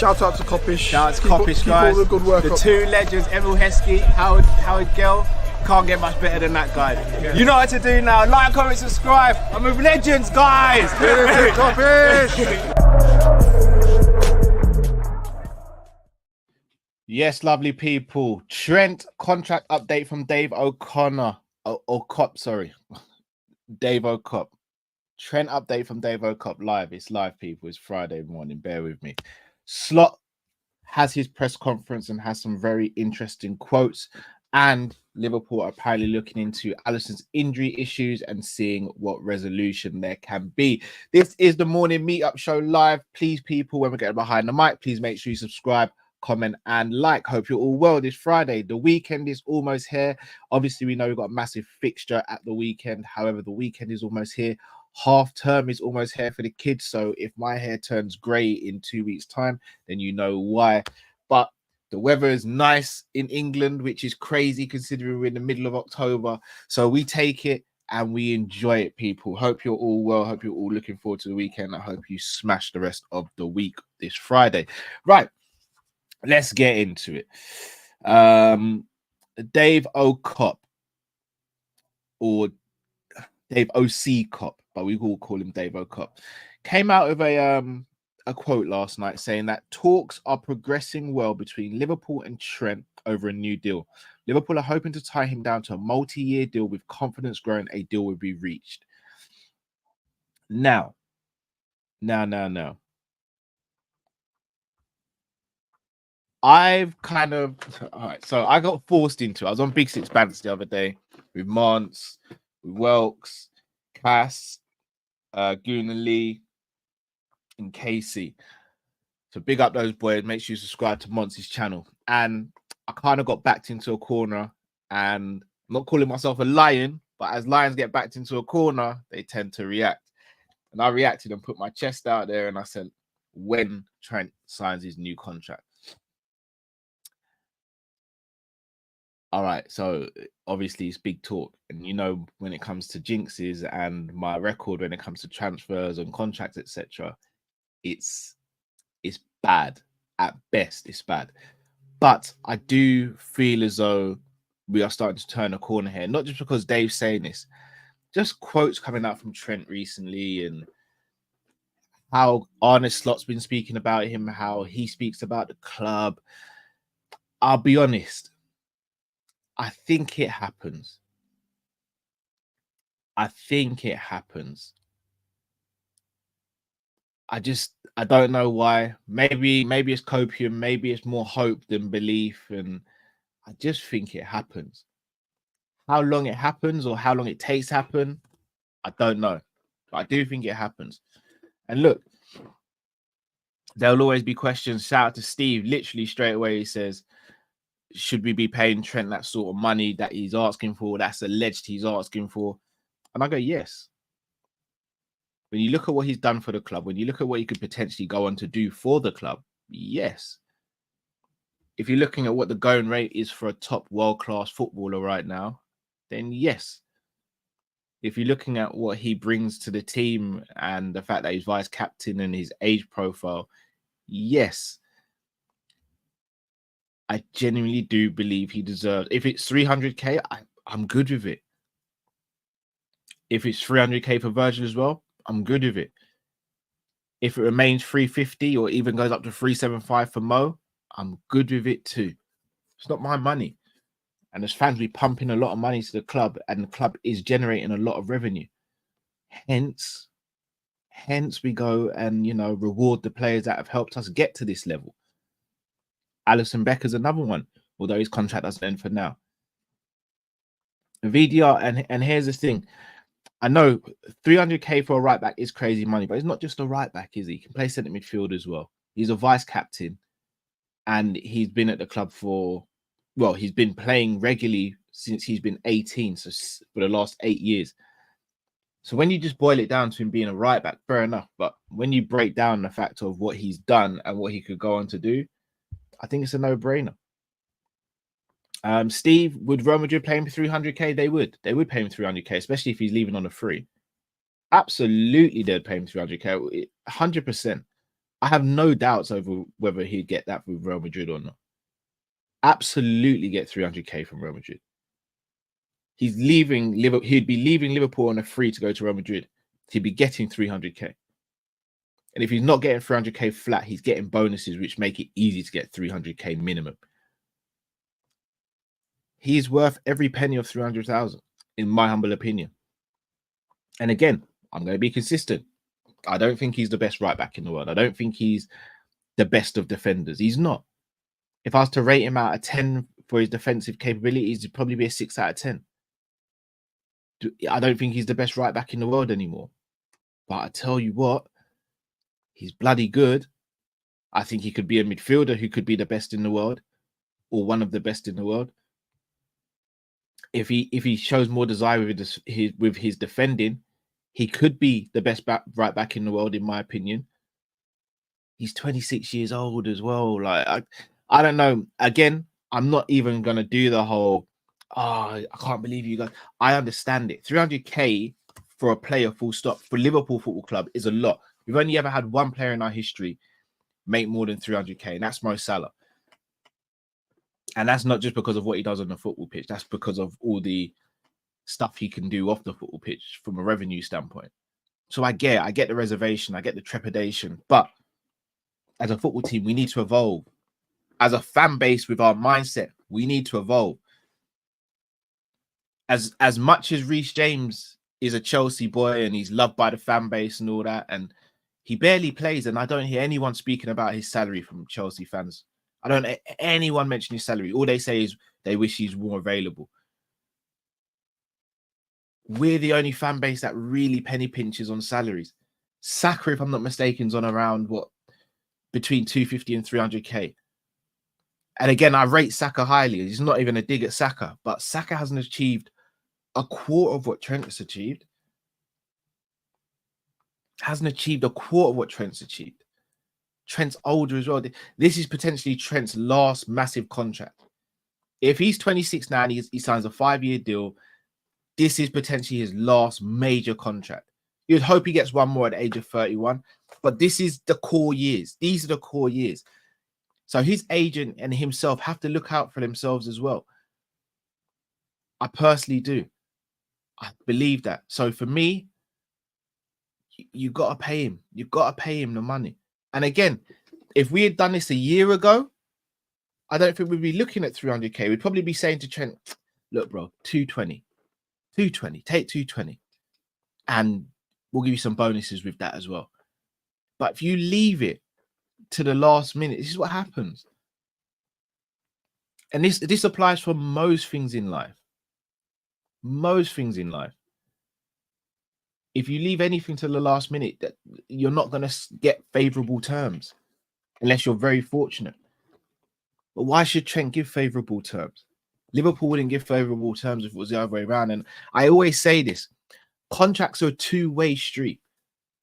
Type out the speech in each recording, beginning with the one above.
Shout out to Kop-Ish. Shout out to Kopish, guys. Keep all the good work the up. two legends, Emil Heskey, Howard Gill. Can't get much better than that guy. Yeah. You know what to do now. Like, comment, subscribe. I'm with legends, guys. Yes, lovely people. Trent contract update from Dave O'Connor. Dave O'Connor. Trent update from Dave O'Connor. Live. It's live, people. It's Friday morning. Bear with me. Slot has his press conference and has some very interesting quotes. And Liverpool are apparently looking into Alisson's injury issues and seeing what resolution there can be. This is the morning meetup show live. Please, people, when we get behind the mic, please make sure you subscribe, comment, and like. Hope you're all well this Friday. The weekend is almost here. Obviously, we know we've got a massive fixture at the weekend. However, the weekend is almost here. Half term is almost here for the kids. So if my hair turns grey in 2 weeks' time, then you know why. But the weather is nice in England, which is crazy considering we're in the middle of October. So we take it and we enjoy it, people. Hope you're all well. Hope you're all looking forward to the weekend. I hope you smash the rest of the week this Friday. Right, let's get into it. Dave O'Connor, or Dave OC Cop, but we all call him Dave O'Connor, came out of a quote last night saying that talks are progressing well between Liverpool and Trent over a new deal. Liverpool are hoping to tie him down to a multi-year deal with confidence growing a deal will be reached. Now. I've kind of, all right, so I got forced into it. I was on Big Six Bands the other day with Mance, with Welks, Cass, Gooner Lee, and Casey. So big up those boys. Make sure you subscribe to Monty's channel. And I kind of got backed into a corner, and I'm not calling myself a lion, but as lions get backed into a corner, they tend to react. And I reacted and put my chest out there, and I said, when Trent signs his new contract. All right, so obviously it's big talk. And you know, when it comes to jinxes and my record, when it comes to transfers and contracts, etc., it's bad. At best, it's bad. But I do feel as though we are starting to turn a corner here. Not just because Dave's saying this, just quotes coming out from Trent recently and how Arne Slot's been speaking about him, how he speaks about the club. I'll be honest. I think it happens. I don't know why. Maybe it's copium, maybe it's more hope than belief, and I just think it happens. How long it happens or how long it takes to happen, I don't know. But I do think it happens. And look, there'll always be questions. Shout out to Steve. Literally straight away he says, should we be paying Trent that sort of money that he's asking for, that's alleged he's asking for? And I go, yes. When you look at what he's done for the club, when you look at what he could potentially go on to do for the club, yes. If you're looking at what the going rate is for a top world-class footballer right now, then yes. If you're looking at what he brings to the team and the fact that he's vice captain and his age profile, yes. I genuinely do believe he deserves. If it's 300k, I'm good with it. If it's 300k for Virgil as well, I'm good with it. If it remains 350 or even goes up to 375 for Mo, I'm good with it too. It's not my money. And as fans, we pump in a lot of money to the club, and the club is generating a lot of revenue. Hence we go and, you know, reward the players that have helped us get to this level. Alisson Becker's another one, although his contract doesn't end for now. VDR, and here's the thing. I know 300k for a right back is crazy money, but it's not just a right back, is he? He can play centre midfield as well. He's a vice captain, and he's been at the club for, well, he's been playing regularly since he's been 18, so for the last 8 years. So when you just boil it down to him being a right back, fair enough. But when you break down the fact of what he's done and what he could go on to do, I think it's a no-brainer. Steve, would Real Madrid pay him 300k? They would. They would pay him 300k, especially if he's leaving on a free. Absolutely, they'd pay him 300k. 100%. I have no doubts over whether he'd get that with Real Madrid or not. Absolutely get 300k from Real Madrid. He's leaving Liverpool. He'd be leaving Liverpool on a free to go to Real Madrid. He'd be getting 300k. And if he's not getting 300k flat, he's getting bonuses, which make it easy to get 300k minimum. He's worth every penny of 300,000, in my humble opinion. And again, I'm going to be consistent. I don't think he's the best right back in the world. I don't think he's the best of defenders. He's not. If I was to rate him out of 10 for his defensive capabilities, it'd probably be a 6 out of 10. I don't think he's the best right back in the world anymore. But I tell you what, he's bloody good. I think he could be a midfielder who could be the best in the world, or one of the best in the world. If he shows more desire with his defending, he could be the best right back in the world, in my opinion. He's 26 years old as well. Like I don't know. Again, I'm not even gonna do the whole. Oh, I can't believe you guys. I understand it. 300k for a player, full stop, for Liverpool Football Club is a lot. We've only ever had one player in our history make more than 300k, and that's Mo Salah. And that's not just because of what he does on the football pitch. That's because of all the stuff he can do off the football pitch from a revenue standpoint. So I get the reservation, I get the trepidation. But as a football team, we need to evolve. As a fan base with our mindset, we need to evolve. As much as Reece James is a Chelsea boy and he's loved by the fan base and all that, and he barely plays, and I don't hear anyone speaking about his salary from Chelsea fans. I don't hear anyone mention his salary. All they say is they wish he's more available. We're the only fan base that really penny pinches on salaries. Saka, if I'm not mistaken, is on around between 250 and 300k. And again, I rate Saka highly. It's not even a dig at Saka, but Saka hasn't achieved a quarter of what Trent has achieved. Hasn't achieved a quarter of what Trent's achieved. Trent's older as well. This is potentially Trent's last massive contract. If he's 26 now and he signs a 5-year deal, this is potentially his last major contract. You'd hope he gets one more at the age of 31, but this is the core years. These are the core years. So his agent and himself have to look out for themselves as well. I personally do. I believe that. So for me, you got to pay him. You got to pay him the money. And again, if we had done this a year ago, I don't think we'd be looking at 300k. We'd probably be saying to Trent, look, bro, 220. 220. Take 220. And we'll give you some bonuses with that as well. But if you leave it to the last minute, this is what happens. And this applies for most things in life. Most things in life. If you leave anything to the last minute, that you're not going to get favorable terms unless you're very fortunate. But why should Trent give favorable terms? Liverpool wouldn't give favorable terms if it was the other way around. And I always say this, contracts are a two-way street.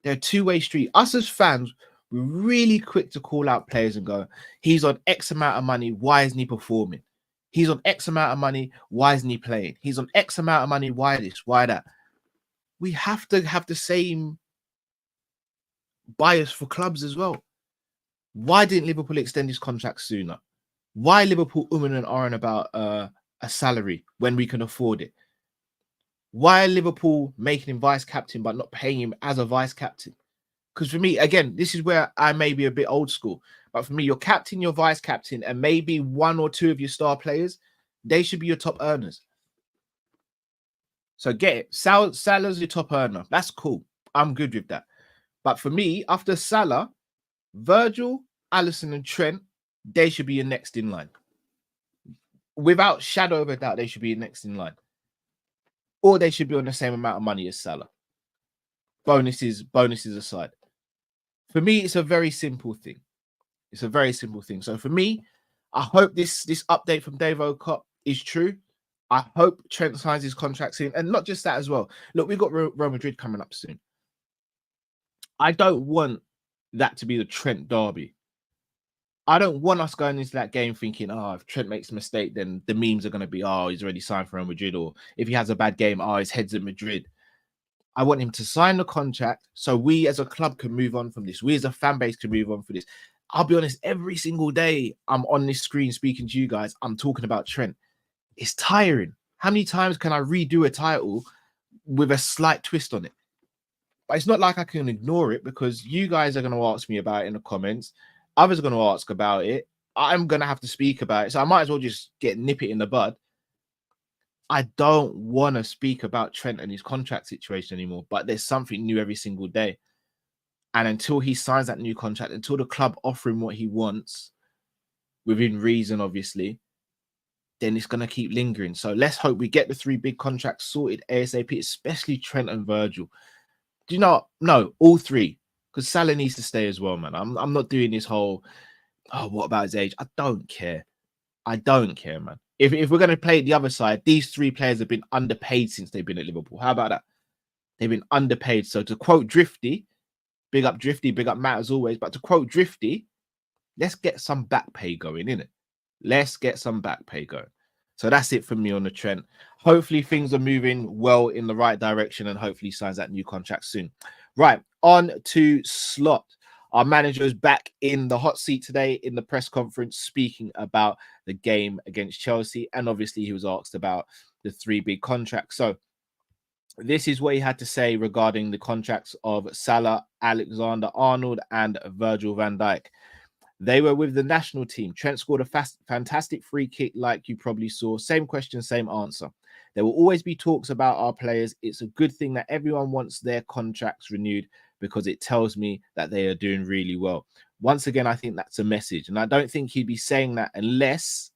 They're a two-way street. Us as fans, we're really quick to call out players and go, he's on X amount of money, why isn't he performing? He's on X amount of money, why isn't he playing? He's on X amount of money, why this, why that? We have to have the same bias for clubs as well. Why didn't Liverpool extend his contract sooner? Why Liverpool and ahhing about a salary when we can afford it? Why are Liverpool making him vice captain but not paying him as a vice captain? Because for me, again, this is where I may be a bit old school. But for me, your captain, your vice captain, and maybe one or two of your star players, they should be your top earners. So get it. Salah's your top earner. That's cool. I'm good with that. But for me, after Salah, Virgil, Alisson, and Trent, they should be your next in line. Without shadow of a doubt, they should be your next in line. Or they should be on the same amount of money as Salah. Bonuses aside. For me, it's a very simple thing. It's a very simple thing. So for me, I hope this update from Davo Kop is true. I hope Trent signs his contract soon. And not just that as well. Look, we've got Real Madrid coming up soon. I don't want that to be the Trent derby. I don't want us going into that game thinking, oh, if Trent makes a mistake, then the memes are going to be, oh, he's already signed for Real Madrid. Or if he has a bad game, oh, his head's at Madrid. I want him to sign the contract so we as a club can move on from this. We as a fan base can move on from this. I'll be honest, every single day I'm on this screen speaking to you guys, I'm talking about Trent. It's tiring. How many times can I redo a title with a slight twist on it? But it's not like I can ignore it because you guys are going to ask me about it in the comments. Others are going to ask about it. I'm going to have to speak about it. So I might as well just nip it in the bud. I don't want to speak about Trent and his contract situation anymore, but there's something new every single day. And until he signs that new contract, until the club offer him what he wants, within reason, obviously, then it's going to keep lingering. So let's hope we get the 3 big contracts sorted ASAP, especially Trent and Virgil. Do you know what? No, all 3, because Salah needs to stay as well, man. I'm not doing this whole, oh, what about his age? I don't care. I don't care, man. If we're going to play the other side, these 3 players have been underpaid since they've been at Liverpool. How about that? They've been underpaid. So to quote Drifty, big up Matt as always, but to quote Drifty, let's get some back pay going, innit? Let's get some back pay going. So that's it for me on the Trent. Hopefully things are moving well in the right direction and hopefully signs that new contract soon. Right, on to Slot. Our manager is back in the hot seat today in the press conference speaking about the game against Chelsea. And obviously he was asked about the 3 big contracts. So this is what he had to say regarding the contracts of Salah, Alexander-Arnold and Virgil van Dijk. They were with the national team. Trent scored a fantastic free kick like you probably saw. Same question, same answer. There will always be talks about our players. It's a good thing that everyone wants their contracts renewed because it tells me that they are doing really well. Once again, I think that's a message. And I don't think he'd be saying that unless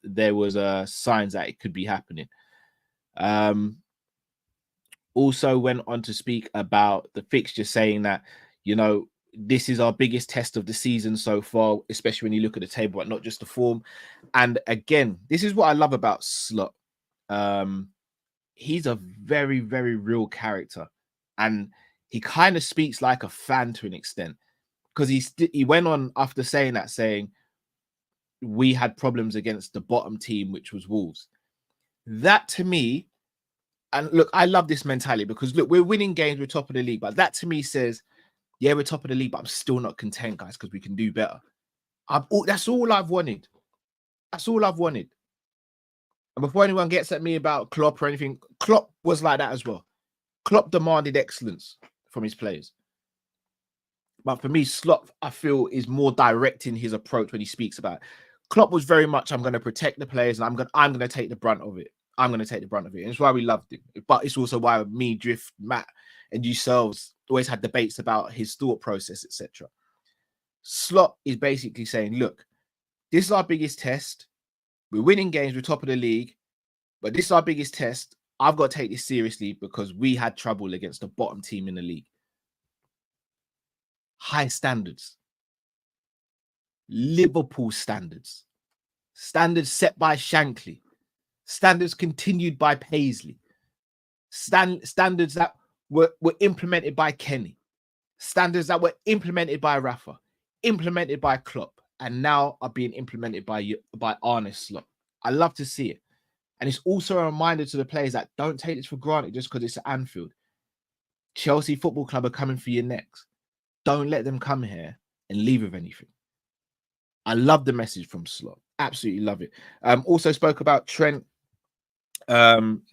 there was signs that it could be happening. Also went on to speak about the fixture, saying that, you know, this is our biggest test of the season so far, especially when you look at the table, but not just the form. And again, this is what I love about Slot. He's a very, very real character. And he kind of speaks like a fan to an extent. Because he went on after saying that, saying, we had problems against the bottom team, which was Wolves. That to me, and look, I love this mentality because, look, we're winning games, we're top of the league. But that to me says, yeah, we're top of the league, but I'm still not content, guys, because we can do better. That's all I've wanted. That's all I've wanted. And before anyone gets at me about Klopp or anything, Klopp was like that as well. Klopp demanded excellence from his players. But for me, Slot, I feel, is more direct in his approach when he speaks about it. Klopp was very much, I'm going to protect the players and I'm going to take the brunt of it. I'm going to take the brunt of it. And it's why we loved him. But it's also why me, Drift, Matt, and yourselves always had debates about his thought process, etc. Slot is basically saying, look, this is our biggest test. We're winning games, we're top of the league, but this is our biggest test. I've got to take this seriously because we had trouble against the bottom team in the league. High standards. Liverpool standards. Standards set by Shankly. Standards continued by Paisley. Standards that were implemented by Kenny. Standards that were implemented by Rafa, implemented by Klopp, and now are being implemented by Arne Slot. I love to see it. And it's also a reminder to the players that don't take this for granted just because it's at Anfield. Chelsea Football Club are coming for your necks. Don't let them come here and leave with anything. I love the message from Slot. Absolutely love it. Also spoke about Trent,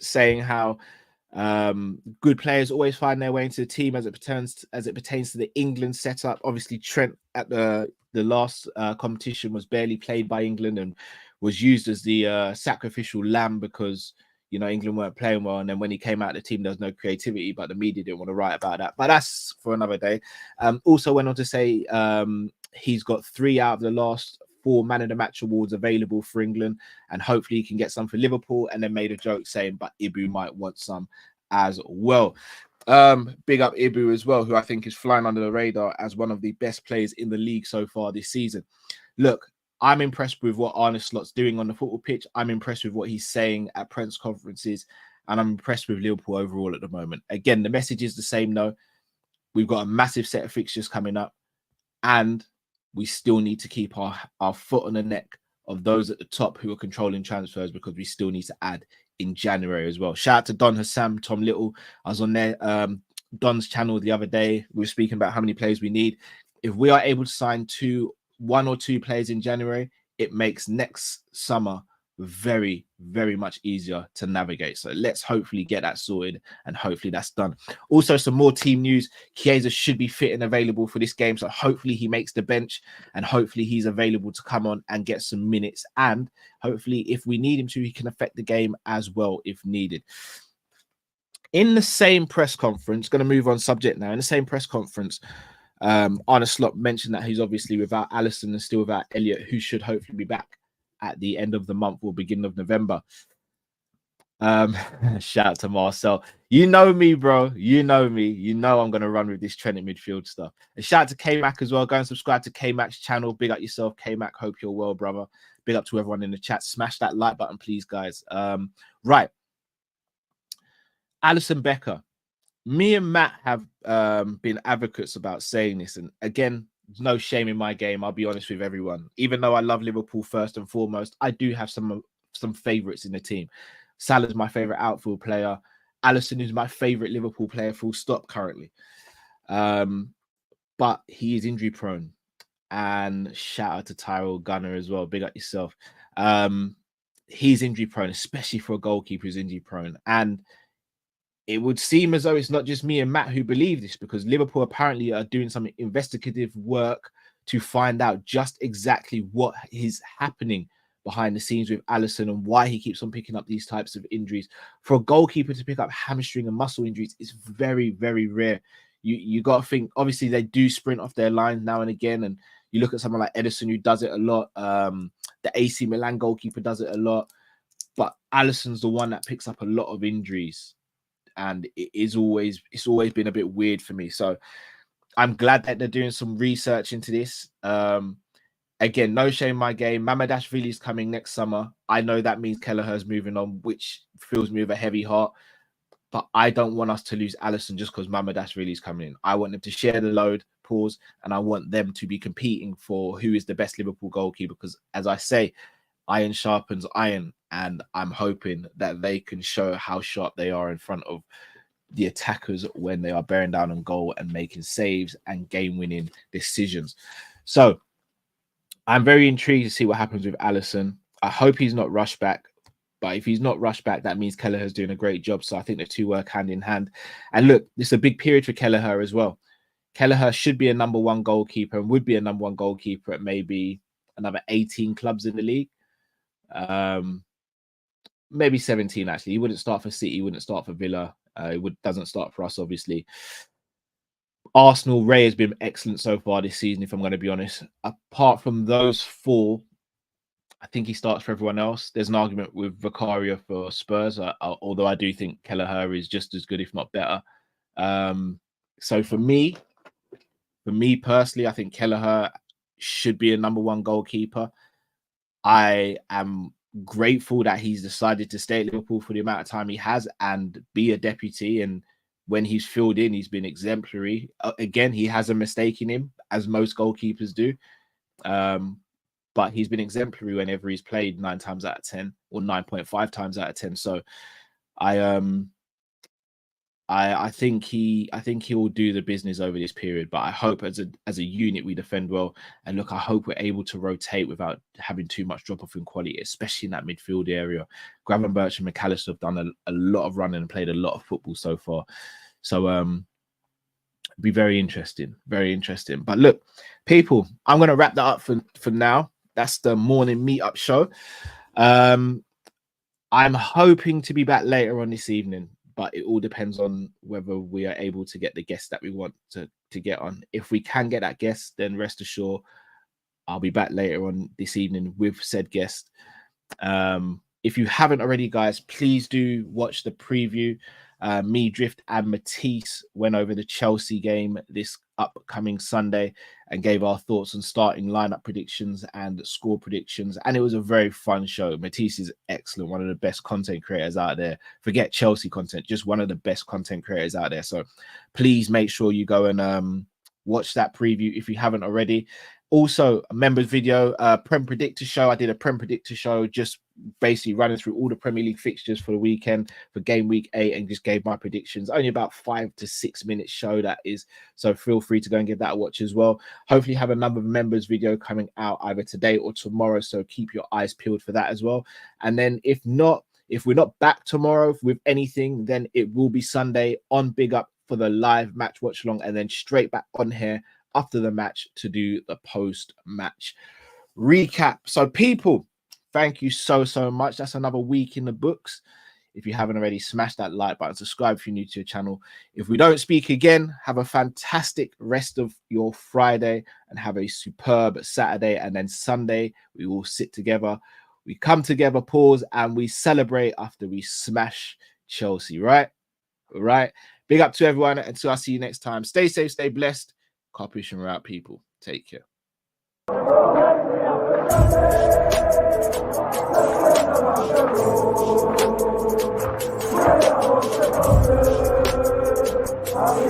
saying how good players always find their way into the team as it pertains to the England setup. Obviously, Trent at the last competition was barely played by England and was used as the sacrificial lamb because, you know, England weren't playing well. And then when he came out of the team, there was no creativity, but the media didn't want to write about that. But that's for another day. Also went on to say he's got 3 out of the last 4 man of the match awards available for England, and hopefully he can get some for Liverpool. And then made a joke saying, but Ibu might want some as well. Big up Ibu as well, who I think is flying under the radar as one of the best players in the league so far this season. Look, I'm impressed with what Arne Slot's doing on the football pitch. I'm impressed with what he's saying at press conferences, and I'm impressed with Liverpool overall at the moment. Again, the message is the same though. We've got a massive set of fixtures coming up, and we still need to keep our foot on the neck of those at the top who are controlling transfers because we still need to add in January as well. Shout out to Don Hassam, Tom Little. I was on there, Don's channel the other day. We were speaking about how many players we need. If we are able to sign one or two players in January, it makes next summer very, very much easier to navigate. So let's hopefully get that sorted, and hopefully that's done. Also, some more team news. Chiesa should be fit and available for this game, so hopefully he makes the bench, and hopefully he's available to come on and get some minutes, and hopefully if we need him to, he can affect the game as well if needed. In the same press conference, going to move on subject now. In the same press conference, Arne Slot mentioned that he's obviously without Alisson and still without Elliott, who should hopefully be back at the end of the month or beginning of November. Shout out to Marcel. You know me, bro. You know me. You know I'm going to run with this Trent in midfield stuff. And shout out to K-Mac as well. Go and subscribe to K-Mac's channel. Big up yourself, K-Mac. Hope you're well, brother. Big up to everyone in the chat. Smash that like button, please, guys. Right. Alisson Becker. Me and Matt have been advocates about saying this. And again, no shame in my game. I'll be honest with everyone. Even though I love Liverpool first and foremost, I do have some favourites in the team. Salah's my favourite outfield player. Alisson is my favourite Liverpool player, full stop, currently. But he is injury prone. And shout out to Tyrell Gunner as well. Big up yourself. He's injury prone, especially for a goalkeeper who's injury prone. And it would seem as though it's not just me and Matt who believe this, because Liverpool apparently are doing some investigative work to find out just exactly what is happening behind the scenes with Alisson and why he keeps on picking up these types of injuries. For a goalkeeper to pick up hamstring and muscle injuries is very, very rare. You got to think, obviously, they do sprint off their line now and again. And you look at someone like Ederson, who does it a lot. The AC Milan goalkeeper does it a lot. But Alisson's the one that picks up a lot of injuries. And it's always been a bit weird for me. So I'm glad that they're doing some research into this. Again, no shame in my game. Mamadashvili is coming next summer. I know that means Kelleher's moving on, which fills me with a heavy heart. But I don't want us to lose Alisson just because Mamadashvili is coming in. I want them to share the load, and I want them to be competing for who is the best Liverpool goalkeeper. Because as I say, iron sharpens iron, and I'm hoping that they can show how sharp they are in front of the attackers when they are bearing down on goal and making saves and game-winning decisions. So I'm very intrigued to see what happens with Alisson. I hope he's not rushed back, but if he's not rushed back, that means Kelleher's doing a great job. So I think the two work hand in hand. And look, this is a big period for Kelleher as well. Kelleher should be a number one goalkeeper and would be a number one goalkeeper at maybe another 18 clubs in the league. Maybe 17 actually. He wouldn't start for City, he wouldn't start for Villa. Doesn't start for us, obviously. Arsenal, Ray has been excellent so far this season, if I'm going to be honest. Apart from those four, I think he starts for everyone else. There's an argument with Vicaria for Spurs, although I do think Kelleher is just as good, if not better. So for me personally, I think Kelleher should be a number one goalkeeper. I am grateful that he's decided to stay at Liverpool for the amount of time he has and be a deputy. And when he's filled in, he's been exemplary. Again, he has a mistake in him, as most goalkeepers do. But he's been exemplary whenever he's played 9 times out of 10 or 9.5 times out of 10. So I think he will do the business over this period, but I hope as a unit we defend well. And look, I hope we're able to rotate without having too much drop off in quality, especially in that midfield area. Gravenberch and McAllister have done a lot of running and played a lot of football so far. So be very interesting, very interesting. But look, people, I'm going to wrap that up for now. That's the morning meetup show. I'm hoping to be back later on this evening, but it all depends on whether we are able to get the guest that we want to get on. If we can get that guest, then rest assured I'll be back later on this evening with said guest. If you haven't already, guys, please do watch the preview. Me, Drift, and Matisse went over the Chelsea game this upcoming Sunday and gave our thoughts on starting lineup predictions and score predictions. And it was a very fun show. Matisse is excellent, one of the best content creators out there. Forget Chelsea content, just one of the best content creators out there. So please make sure you go and watch that preview if you haven't already. Also, a members video, Prem Predictor show. I did a Prem Predictor show just basically running through all the Premier League fixtures for the weekend for game week 8 and just gave my predictions. Only about 5 to 6 minutes show that is, so feel free to go and give that a watch as well. Hopefully have another members video coming out either today or tomorrow, so keep your eyes peeled for that as well. And then if we're not back tomorrow with anything, then it will be Sunday on Big Up for the live match watch along, and then straight back on here after the match to do the post match recap. So people, thank you so much. That's another week in the books. If you haven't already, smash that like button, subscribe if you're new to the channel. If we don't speak again, have a fantastic rest of your Friday and have a superb Saturday. And then Sunday, we all sit together, we come together, pause, and we celebrate after we smash Chelsea, right? All right. Big up to everyone. Until I see you next time. Stay safe, stay blessed. Kopish and we're out, people. Take care.